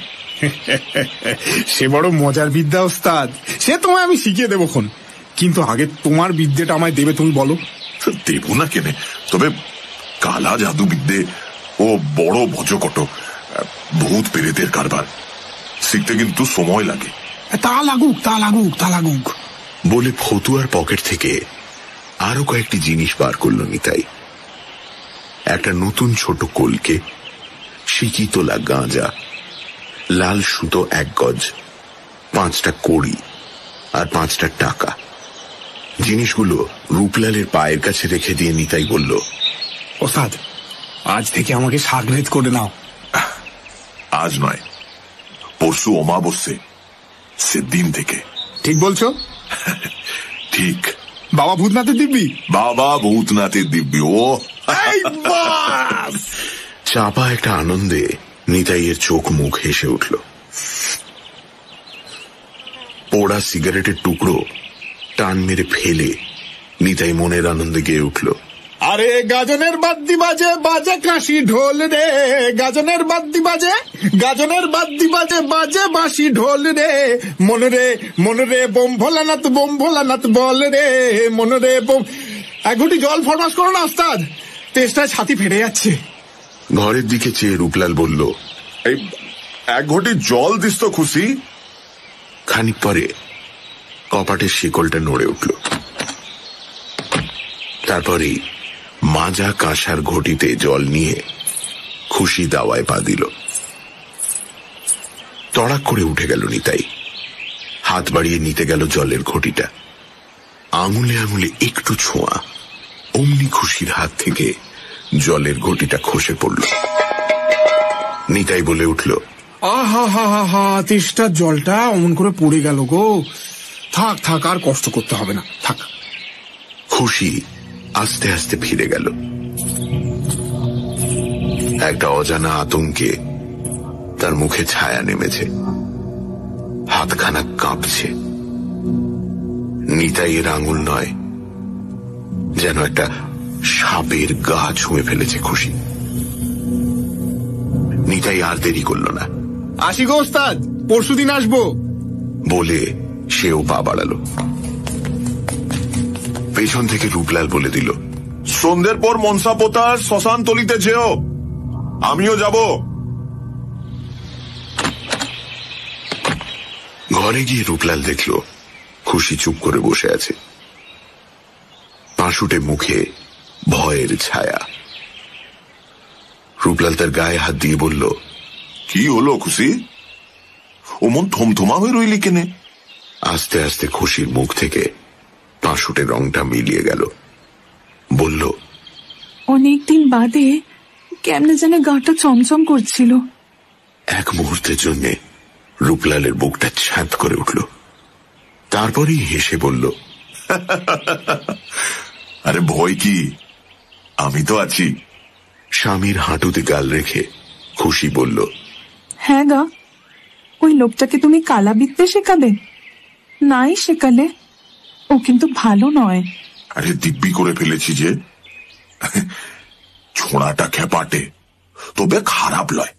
সে বড় মজার বিদ্যা ওস্তাদ, সে তোমায় আমি শিখিয়ে দেবো খন, কিন্তু আগে তোমার বিদ্যেটা আমায় দেবে, তুমি বলো। দেব না কেনে, তবে কালা জাদু বিদ্যে ও বড় ভজকট, ভূত পেরেতের কারবার শিখতে কিন্তু সময় লাগে। তা লাগুক বলে ফতুয়ার পকেট থেকে আরো কয়েকটি জিনিস বার করল নিতাই। একটা নতুন ছোট কলকে, সিকি তোলা গাঁজা, লাল সুতো 1 গজ, 5টা কড়ি আর 5টা টাকা। জিনিসগুলো রূপলালের পায়ের কাছে রেখে দিয়ে নিতাই বলল, ওস্তাদ, আজ থেকে আমাকে সাগরেদ করে নাও। আজ নয়, পরশু অমাবস্যে, সেদিন থেকে। ঠিক বলছো? ঠিক। বাবা ভূতনাথের দিব্যি। বাবা ভূতনাথের দিব্যি। ও চাপা একটা আনন্দে নিতাইয়ের চোখ মুখ হেসে উঠল। পোড়া সিগারেটের টুকরো টান মেরে ফেলে নিতাই মনের আনন্দে গেয়ে উঠল, আরে গাজনের বাদ্যি বাজে বাজে কাশি ঢোল রে, গাজনের বাদ্যি বাজে বাজে বাঁশি ঢোল রে, মন রে বোম ভোলানাথ বল রে, মন রে বোম। 1 ঘটি জল ফরমাস করো না ওস্তাদ, তেষ্টায় ছাতি ফেটে যাচ্ছে। ঘরের দিকে চেয়ে রূপলাল বলল, এই 1 ঘটি জল দিস তো খুশি। খানিক পরে কপাটের শিকলটা নড়ে উঠল। তারপরে মাজা কাঁসার ঘটিতে জল নিয়ে খুশি দাওয়ায় পা দিল। তড়াক করে উঠে গেল নিতাই, হাত বাড়িয়ে নিতে গেল জলের ঘটিটা। আঙুলে আঙুলে একটু ছোঁয়া, অমনি খুশির হাত থেকে জলের ঘটিটা খসে পড়ল। নিতাই বলে উঠল, আহা, তেষ্টার জলটা অমন করে পড়ে গেল গো। থাক, আর কষ্ট করতে হবে না, থাক। খুশি আস্তে আস্তে ফিরে গেল। একটা অজানা আতঙ্কে তার মুখে ছায়া নেমেছে, হাতখানা কাঁপছে। নিতাইয়ের আঙুল নয়, যেন একটা সাপের গা ছুঁয়ে ফেলেছে খুশি। নিতাই আর দেরি করল না। আসি গো ওস্তাদ, পরশুদিন আসবো বলে সেও পা বাড়ালো। পেছন থেকে রূপলাল বলে দিল, সন্ধ্যের পর মনসা পোতার শ্মশান তলিতে যেও, আমিও যাব। ঘরে গিয়ে রূপলাল দেখল খুশি চুপ করে বসে আছে, পাঁশুটে মুখে ভয়ের ছায়া। রূপলাল তার গায়ে হাত দিয়ে বলল, কি হলো খুশি, ওমন থমথমা হয়ে রইলি কেনে? আস্তে আস্তে খুশির মুখ থেকে পাঁশুটে রংটা মিলিয়ে গেল। বলল, অনেকদিন বাদে কেমনে যেন গাটা চমচম করছিল। 1 মুহূর্তের জন্য রূপলালের বুকটা ছ্যাঁত করে উঠল। তারপরেই হেসে বলল, আরে ভয় কি, আমি তো আছি। স্বামীর হাঁটুতে গাল রেখে খুশি বলল, হ্যাঁ গা, ওই লোকটাকে তুমি কালা বিদ্যে শেখাবে? নাই শেখালে ও কিন্তু ভালো নয়। আরে দিব্যি করে ফেলেছি যে, ছোঁড়াটা খেপাটে, তবে খারাপ লয়।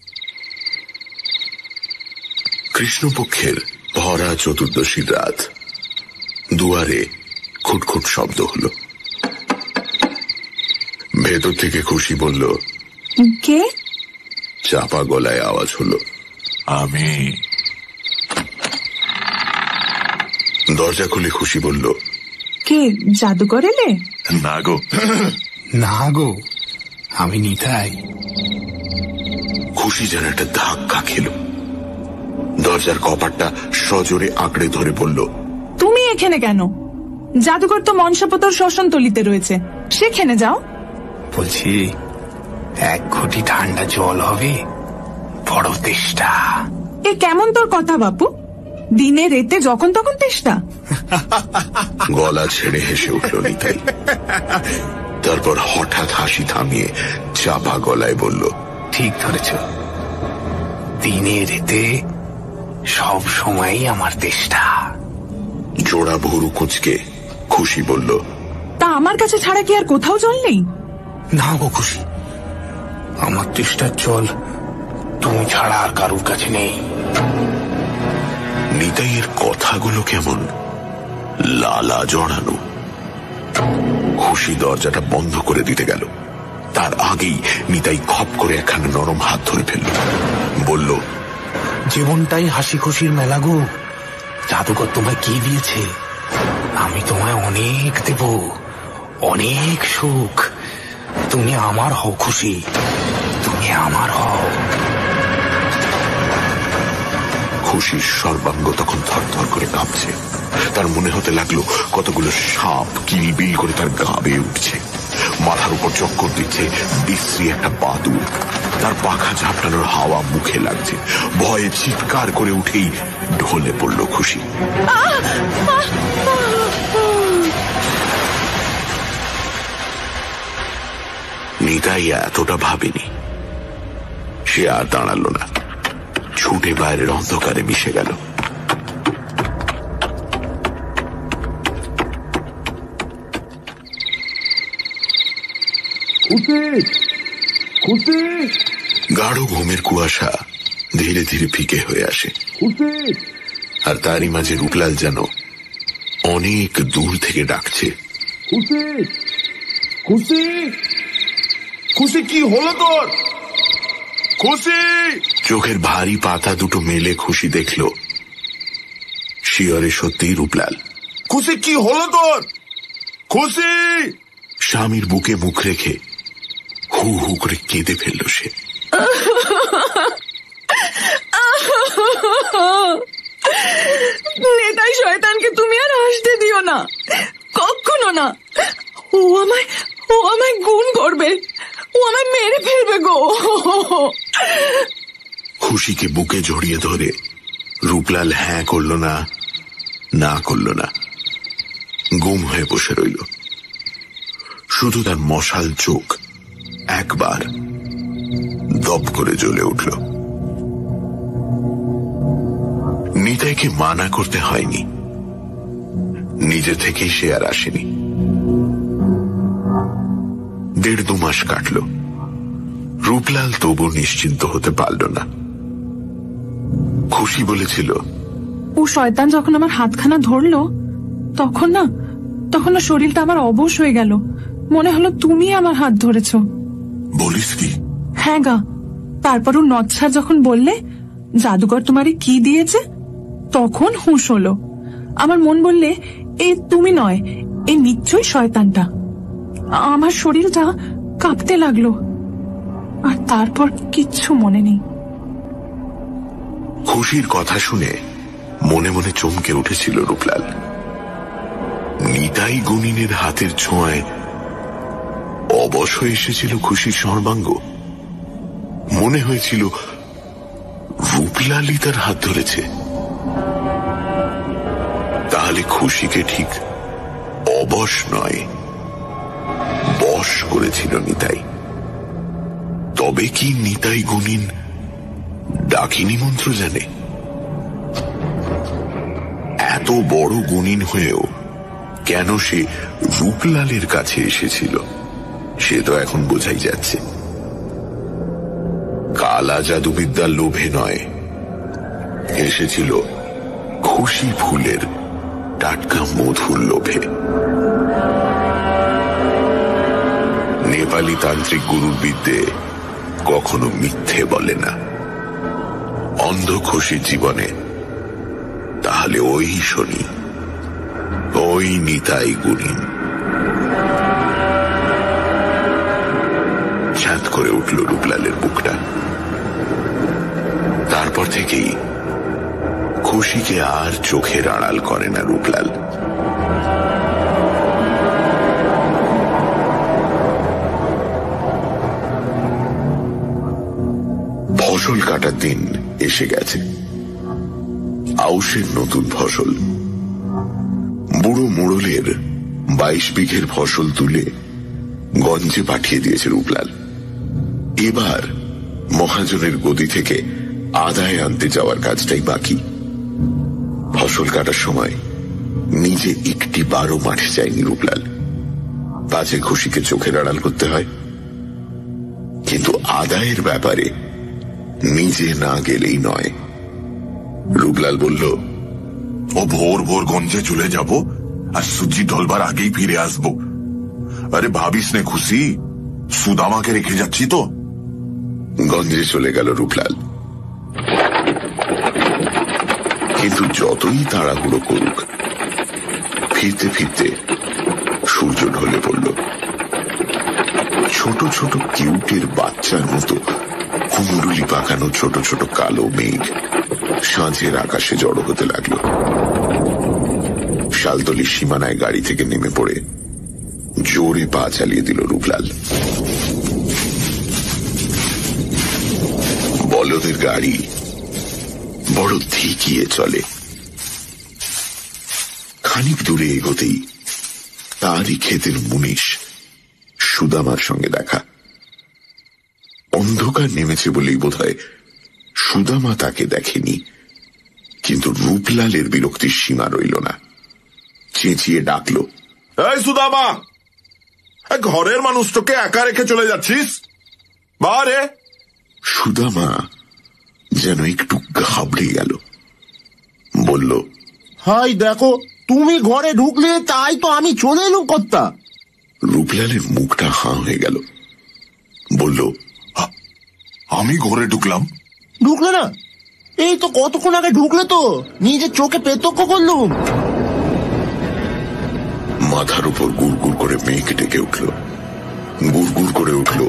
কৃষ্ণপক্ষের ভরা চতুর্দশীর রাত। দুয়ারে খুটখুট শব্দ হল। ভেতর থেকে খুশি বলল, কে? চাপা গলায় আওয়াজ হলো, আমি। দরজা খুলে খুশি বলল, কে, জাদুঘর এলে? না গো, না গো, আমি নিতাই। খুশি যেন একটা ধাক্কা খেল। দরজার কপাটটা সজোরে আঁকড়ে ধরে বলল, তুমি এখানে কেন? জাদুঘর তো মনসাপতর শ্মশানতলিতে রয়েছে, সেখানে যাও। বলছি, এক ঘটি ঠান্ডা জল হবে, বড় তেষ্টা। এ কেমন তোর কথা বাপু? দিনে রেতে যখন তখন তেষ্টা? গলা ছেড়ে হেসে উঠল নিতাই। তারপর হঠাৎ হাসি থামিয়ে চাপা গলায় বলল, ঠিক ধরেছ, দিনে রেতে সব সময়ই আমার তেষ্টা। জোড়া ভুরু কুঁচকে খুশি বলল, তা আমার কাছে ছাড়া কি আর কোথাও জল নেই? না গো খুশি, আমার তেষ্টার জল তুমি ছাড়া আর কারুর কাছে নেই। নিতাইয়ের কথাগুলো কেমন লালা জড়ানো। খুশি দরজাটা বন্ধ করে দিতে গেল, তার আগেই নিতাই খপ করে একখানা নরম হাত ধরে ফেলল। বলল, জীবনটাই হাসি খুশির মেলা গো। জাদুকর তোমায় কি দিয়েছে? আমি তোমায় অনেক দেব, অনেক সুখ। তুমি আমার হও খুশি, তুমি আমার হও। খুশির সর্বাঙ্গ তখন থরথর করে কাঁপছে। তার মনে হতে লাগলো কতগুলো সাপ কিলবিল করে তার গা বেয়ে উঠছে। মাথার উপর চক্কর দিচ্ছে বিশ্রী একটা বাদুড়। তার পাখা ঝাপটানোর হাওয়া মুখে লাগছে। ভয়ে চিৎকার করে উঠেই ঢলে পড়ল খুশি। নিতাই এতটা ভাবেনি। সে আর দাঁড়ালো না, ছুটে বাইরের অন্ধকারে মিশে গেল। গাঢ় ঘুমের কুয়াশা ধীরে ধীরে ফিকে হয়ে আসে, আর তারই মাঝে রূপলাল যেন অনেক দূর থেকে ডাকছে, খুশি কি হলো তোর? খুশি! চোখের ভারী পাতা দুটো মেলে খুশি দেখল শিয়রে সত্যিই রূপলাল। খুশি কি হলো তোর? খুশি! স্বামীর বুকে মুখ রেখে হু হু করে কেঁদে ফেলল সে। নেতাই শয়তানকে তুমি আর হাসতে দিও না, কখনো না। ও আমায় গুণ করবে, ও আমায় মেরে ফেলবে গো। খুশিকে বুকে জড়িয়ে ধরে রূপলাল হ্যাঁ করল না, না করল না, গুম হয়ে বসে রইল। শুধু তার মশাল চোখ একবার দপ করে জ্বলে উঠল। নিতাইকে মানা করতে হয়নি, নিজে থেকেই সে আর আসেনি। 1.5-2 মাস কাটল, রূপলাল তবু নিশ্চিন্ত হতে পারল না। খুশি বলেছিল, ও শয়তান যখন আমার হাতখানা ধরলো তখন না শরীরটা আমার অবশ হয়ে গেল। মনে হলো তুমি আমার হাত ধরেছ। বলিস কি? হ্যাঁ গা। তারপর ও নচ্ছার যখন বললে জাদুকর তোমারে কি দিয়েছে, তখন হুঁশ হলো। আমার মন বললে এ তুমি নয়, এ নিশ্চয়ই শয়তানটা। আমার শরীরটা কাঁপতে লাগলো, আর তারপর কিচ্ছু মনে নেই। খুশির কথা শুনে মনে মনে চমকে উঠেছিল রূপলাল। নিতাই গুণিনের হাতের ছোঁয়ায় অবশ হয়ে এসেছিল খুশির সর্বাঙ্গ। মনে হয়েছিল রূপলালই তার হাত ধরেছে। তাহলে খুশিকে ঠিক অবশ নয়, বশ করেছিল নিতাই। তবে কি নিতাই গুণিন ডাকিনী মন্ত্র জানে? এত বড় গুণিন হয়েও কেন সে রূপলালের কাছে এসেছিল সে তো এখন বোঝাই যাচ্ছে। কালা জাদুবিদ্যার লোভে নয়, এসেছিল খুশি ফুলের টাটকা মধুর লোভে। নেপালি তান্ত্রিক গুরুর বিদ্যে কখনো মিথ্যে বলে না। অন্ধ খুশির জীবনে তাহলে ওই শনি, ওই নিতাই গুণিন। ছাদ করে উঠল রূপলালের বুকটা। তারপর থেকেই খুশিকে আর চোখের আড়াল করে না রূপলাল। ফসল কাটার দিন এসে গেছে। আউশের নতুন ফসল। বুড়ো মোড়লের 22 বিঘের ফসল তুলে গঞ্জে পাঠিয়ে দিয়েছে রূপলাল। এবার মহাজনের গদি থেকে আদায় আনতে যাওয়ার কাজটাই বাকি। ফসল কাটার সময় নিজে একটি বারো মাঠে যায়নি রূপলাল, পাছে খুশিকে চোখের আড়াল করতে হয়। কিন্তু আদায়ের ব্যাপারে নিজে না গেলেই নয়। রূপলাল বলল, ও ভোর ভোর গঞ্জে চলে যাব আর সুজি ঢলবার আগেই ফিরে আসবো। আরে ভাবিস নে খুশি, সুদামাকে রেখে যাচ্ছি তো। গঞ্জে চলে গেল রূপলাল। কিন্তু যতই তাড়াহুড়ো করুক, ফিরতে ফিরতে সূর্য ঢলে পড়ল। ছোট ছোট কিউটের বাচ্চার মতো কুমড়ুলি পাকানো ছোট ছোট কালো মেঘ সাঁঝের আকাশে জড়ো হতে লাগল। শালতলির সীমানায় গাড়ি থেকে নেমে পড়ে জোরে পা চালিয়ে দিল রূপলাল। বলদের গাড়ি বড় ধিকিয়ে চলে। খানিক দূরে এগোতেই তারই ক্ষেতের মুনিশ সুদামার সঙ্গে দেখা। অন্ধকার নেমেছে বলেই বোধহয় সুদামা তাকে দেখেনি, কিন্তু রূপলালের বিরক্তির সীমা রইল না। চেঁচিয়ে ডাকল, এই সুদামা, ঘরের মানুষটাকে একা রেখে চলে যাচ্ছিস? বারে। সুদামা যেন একটু ঘাবড়ে গেল, বলল, হাই দেখো, তুমি ঘরে ঢুকলে তাই তো আমি চলে এলুম কর্তা। রূপলালের মুখটা হাঁ হয়ে গেল। বলল, আমি ঘরে ঢুকলাম? ঢুকলে না? এই তো কতক্ষণ আগে ঢুকলে তো, নিজের চোখে প্রত্যক্ষ করলুম। মাথার উপর গুড়গুড় করে মেঘ ডেকে উঠল। গুড়গুড় করে উঠল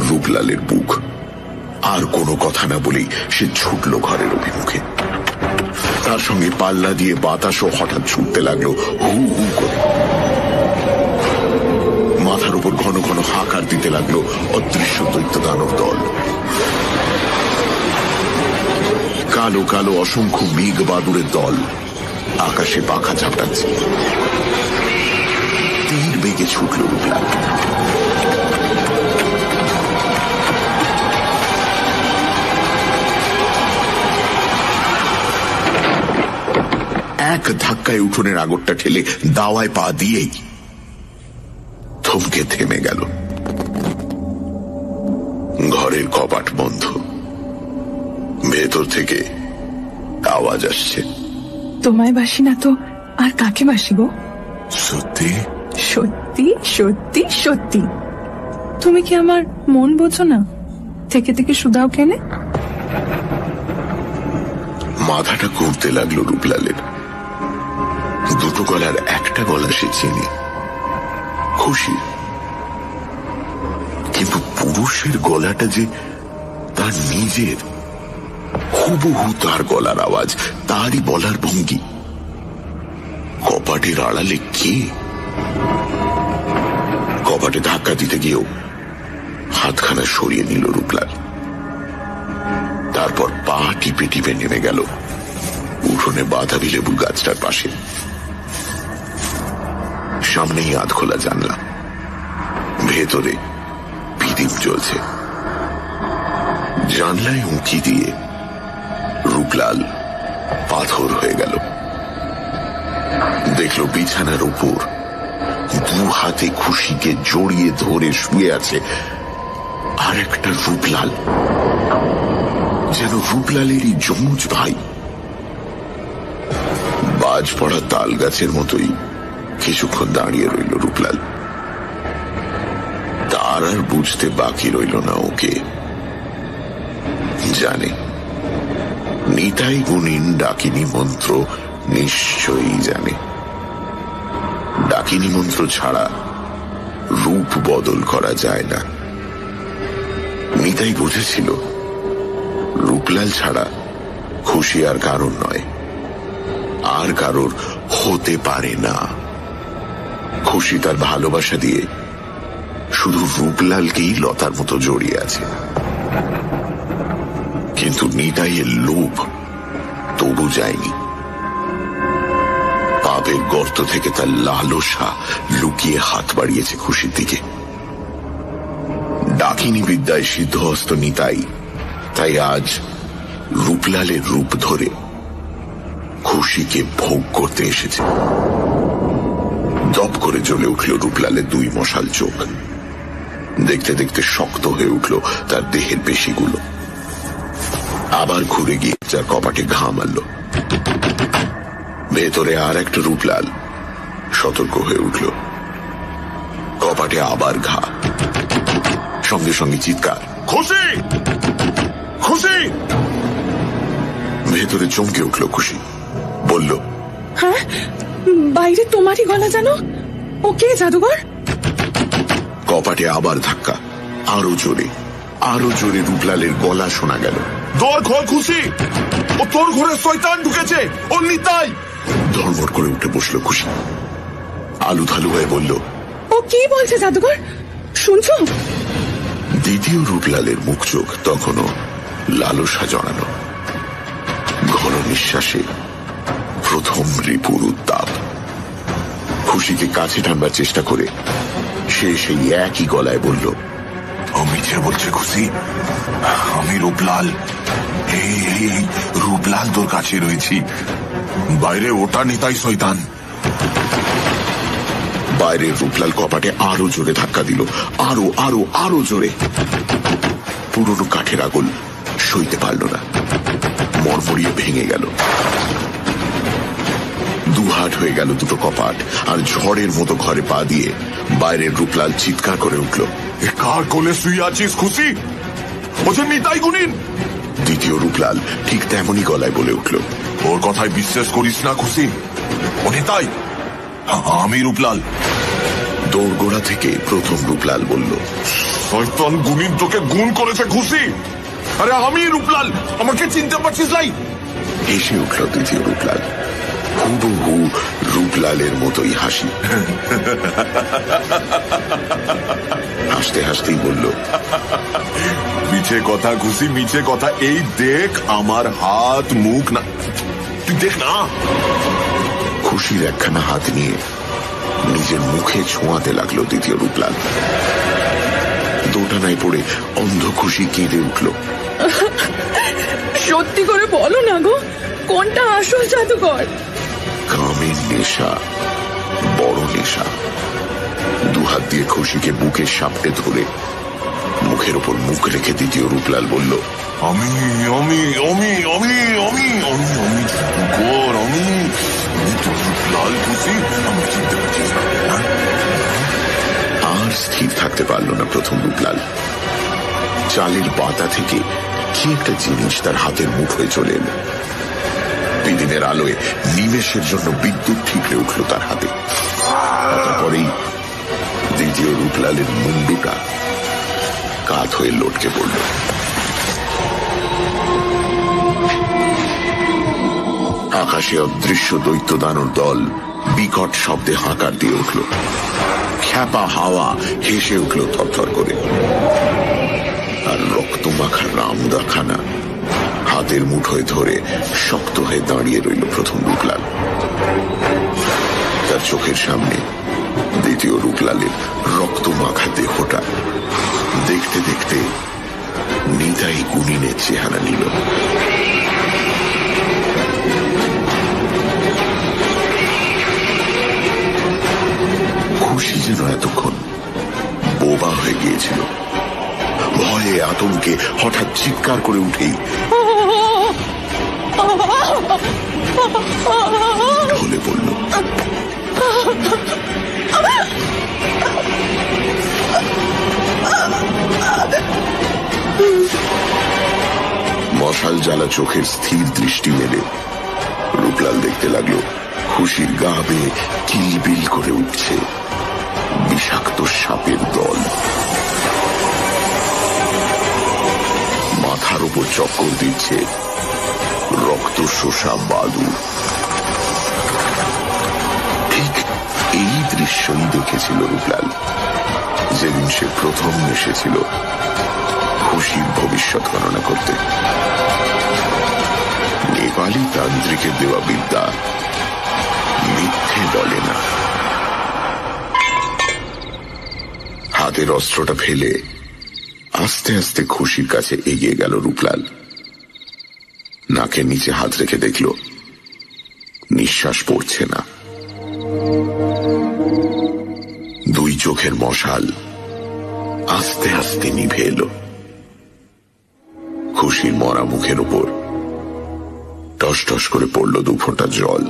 রূপলালের বুক। আর কোনো কথা না বলেই সে ছুটল ঘরের অভিমুখে। তার সঙ্গে পাল্লা দিয়ে বাতাসও হঠাৎ ছুটতে লাগলো হু হু করে। মাথার উপর ঘন ঘন হাঁকার দিতে লাগলো অদৃশ্য দৈত্য দানব দল। কালো কালো অসংখ্য মেঘ বাদুড়ের দল আকাশে পাখা ঝাপটাচ্ছে। তীর বেগে ছুটল রূপলাল। এক ধাক্কায় উঠোনের আগরটা ঠেলে দাওয়ায় পা দিয়েই থমকে থেমে গেল। ঘরের কপাট বন্ধ। ভেতর থেকে আওয়াজ আসছে, তোমায় বাসি না তো আর কাকে বাসি গো? সত্যি সত্যি সত্যি সত্যি। তুমি কি আমার মন বোঝো না? থেকে থেকে শুধাও কেনে? মাথাটা ঘুরতে লাগলো রূপলালের। দুটো গলার একটা গলা সে চিনি, খুশি। কিন্তু পুরুষের গলাটা যে তার নিজের, হুবহু তার গলার আওয়াজ, তারই বলার ভঙ্গি। কপাটের আড়ালে কে? কপাটে ধাক্কা দিতে গিয়েও হাতখানা সরিয়ে নিল রূপলাল। তারপর পা টিপে টিপে নেমে গেল উঠোনে বাতাবি লেবুর গাছটার পাশে। সামনেই আধখোলা জানলা, ভেতরে প্রদীপ জ্বলছে। জানলায় উঁকি দিয়ে রূপলাল পাথর হয়ে গেল। দেখল বিছানার উপর দু হাতে খুশিকে জড়িয়ে ধরে শুয়ে আছে আর একটা রূপলাল, যেন রূপলালেরই যমজ ভাই। বাজ পড়া তাল গাছের মতোই কিছুক্ষণ দাঁড়িয়ে রইল রূপলাল। তার আর বুঝতে বাকি রইল না ওকে। জানে নিতাই গুণিন ডাকিনী মন্ত্র নিশ্চয়ই জানে। ডাকিনী মন্ত্র ছাড়া রূপ বদল করা যায় না। নিতাই বুঝেছিল রূপলাল ছাড়া খুশি আর কারণ নয়। আর কারোর হতে পারে না। খুশি তার ভালোবাসা দিয়ে শুধু রূপলালকেই লতার মতো জড়িয়ে আছে, কিন্তু নিতাইয়ের লোভ তবু যায়নি। পাপের গর্ত থেকে তার লালসা লুকিয়ে হাত বাড়িয়েছে খুশির দিকে। ডাকিনী বিদ্যায় সিদ্ধহস্ত নিতাই তাই আজ রূপলালের রূপ ধরে খুশিকে ভোগ করতে এসেছে। দপ করে জ্বলে উঠল রূপলালের দুই মশাল চোখ। দেখতে দেখতে শক্ত হয়ে উঠল তার দেহের পেশিগুলো। আবার ঘুরে গিয়ে যার কপাটে ঘা মারল। ভেতরে আর একটা রূপলাল সতর্ক হয়ে উঠল। কপাটে আবার ঘা, সঙ্গে সঙ্গে চিৎকার, খুশি খুশি। ভেতরে চমকে উঠল খুশি, বলল, হ্যাঁ, বাইরে তোমারই গলা জানো। ও কে জাদুঘর? কপাটে আবার ধাক্কা, আরো জোরে রূপলালের গলা শোনা গেল। দর ঘর খুশি, ও তোর ঘরে শয়তান ঢুকেছে, ও নিতাই। ধর্মর করে উঠে বসলো খুশি, আলুথালু হয়ে বলল, ও কি বলছে জাদুঘর, শুনছো? দ্বিতীয় রূপলালের মুখ চোখ তখনও লালসা জড়ানো। ঘন নিঃশ্বাসে প্রথম রিপুর উত্তাপ। খুশিকে কাছে টানবার চেষ্টা করে সে সেই একই গলায় বলল, মিছে বলছে খুশি, আমি রূপলাল, এই রূপলাল তোর কাছে রয়েছি। বাইরে ওটা নিতাই শয়তান। বাইরের রূপলাল কপাটে আরো জোরে ধাক্কা দিল, আরো আরো আরো জোরে। পুরনো কাঠের আগুন সইতে পারল না, মরমরিয়ে ভেঙে গেল। দুহাট হয়ে গেল দুটো কপাট, আর ঝড়ের মতো ঘরে পা দিয়ে বাইরের রূপলাল চিৎকার করে উঠল, কার কোলে শুয়ে আছিস খুশি? ও যে নিতাই গুণিন। দ্বিতীয় রূপলাল ঠিক তেমনই গলায় বলে উঠল, ওর কথায় বিশ্বাস করিস না খুশি, ও নিতাই, আমি রূপলাল। দৌড়গোড়া থেকে প্রথম রূপলাল বলল, শয়তান গুণিন তোকে গুণ করেছে খুশি। আরে আমি রূপলাল, আমাকে চিনতে পারছিস নাই? হেসে উঠল দ্বিতীয় রূপলাল, হুবহু রূপলালের মতোই হাসি। হাসতে হাসতেই বলল, মিছে কথা খুশি, মিছে কথা। এই দেখ আমার হাত মুখ, না তুই দেখ না। খুশির একখানা হাত নিয়ে নিজের মুখে ছোঁয়াতে লাগলো দ্বিতীয় রূপলাল। দোটানায় পড়ে অন্ধ খুশি কেঁদে উঠল। সত্যি করে বলো না গো, কোনটা আসল জাদুঘর? কামের নেশা, বড় নেশা। দুহাত দিয়ে খুশিকে বুকে সাপটে ধরে মুখের ওপর মুখ রেখে দ্বিতীয় রূপলাল বলল, আমি আমি আমি আমি আমি আমি আমি জাদুঘর, আমি তোর রূপলাল খুশি, আমি চিনতে পারছিস না। আর স্থির থাকতে পারল না প্রথম রূপলাল। চালের পাতা থেকে কি একটা জিনিস তার হাতের মুঠোয় চলে এলো। দিনের আলোয় নিমেষের জন্য বিদ্যুৎ ঠিকরে উঠল তার হাতে। তারপরেই দ্বিতীয় রূপলালের মুন্ডুটা কাত হয়ে লটকে পড়ল। আকাশে অদৃশ্য দৈত্য দানর দল বিকট শব্দে হাঁকার দিয়ে উঠল। খ্যাপা হাওয়া হেসে উঠল থরথর করে। আর রক্তমাখা রামদাখানা হাতের মুঠোয় ধরে শক্ত হয়ে দাঁড়িয়ে রইল প্রথম রূপলাল। তার চোখের সামনে দ্বিতীয় রূপলালের রক্তমাখা দেহটা দেখতে দেখতে নিতাই গুণিনের চেহারা নিল। খুশি যেন এতক্ষণ বোবা হয়ে গিয়েছিল। ভয়ে আতঙ্কে হঠাৎ চিৎকার করে উঠেই ঢলে পড়ল। মশাল জ্বালা চোখের স্থির দৃষ্টি মেলে রূপলাল দেখতে লাগলো খুশির গা বেয়ে কিলবিল করে উঠছে বিষাক্ত সাপের দল। মাথার উপর চক্কর দিচ্ছে রক্ত শোষা বাদুড়। দৃশ্যই দেখেছিল রূপলাল যেদিন সে প্রথম এসেছিল খুশির ভবিষ্যৎ গণনা করতে। নেপালি তান্ত্রিকের দেওয়া বিদ্যা মিথ্যে বলে না। হাতের অস্ত্রটা ফেলে আস্তে আস্তে খুশির কাছে এগিয়ে গেল রূপলাল। নাকের নিচে হাত রেখে দেখল নিঃশ্বাস পড়ছে না। দুই চোখের মশাল আস্তে আস্তে নিভে এলো। খুশির মরা মুখের উপর টস টস করে পড়ল 2 ফোঁটা জল।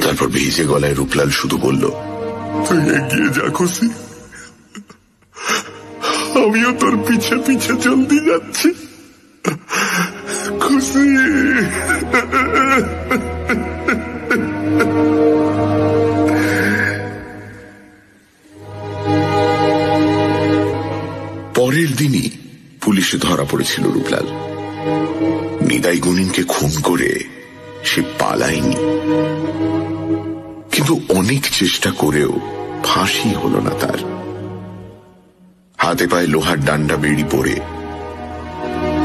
তারপর ভিজে গলায় রূপলাল শুধু বলল, তুই এগিয়ে যা খুশি, আমিও তোর পিছে পিছে জলদি যাচ্ছি খুশি। পরের দিনই পুলিশে ধরা পড়েছিল রূপলাল। নিতাই গুণিনকে খুন করে সে পালায়নি, কিন্তু অনেক চেষ্টা করেও ফাঁসি হলো না তার। হাতে পায়ে লোহার ডান্ডা বেড়ি পড়ে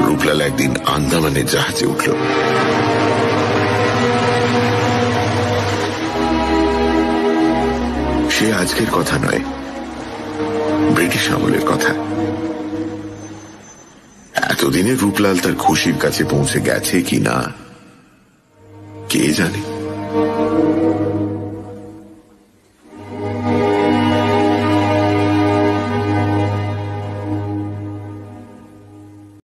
রূপলাল একদিন আন্দামানের জাহাজে উঠল। সে আজকের কথা নয়, ব্রিটিশ আমলের কথা। এতদিনে রূপলাল তার খুশির কাছে পৌঁছে গেছে কি না কে জানে।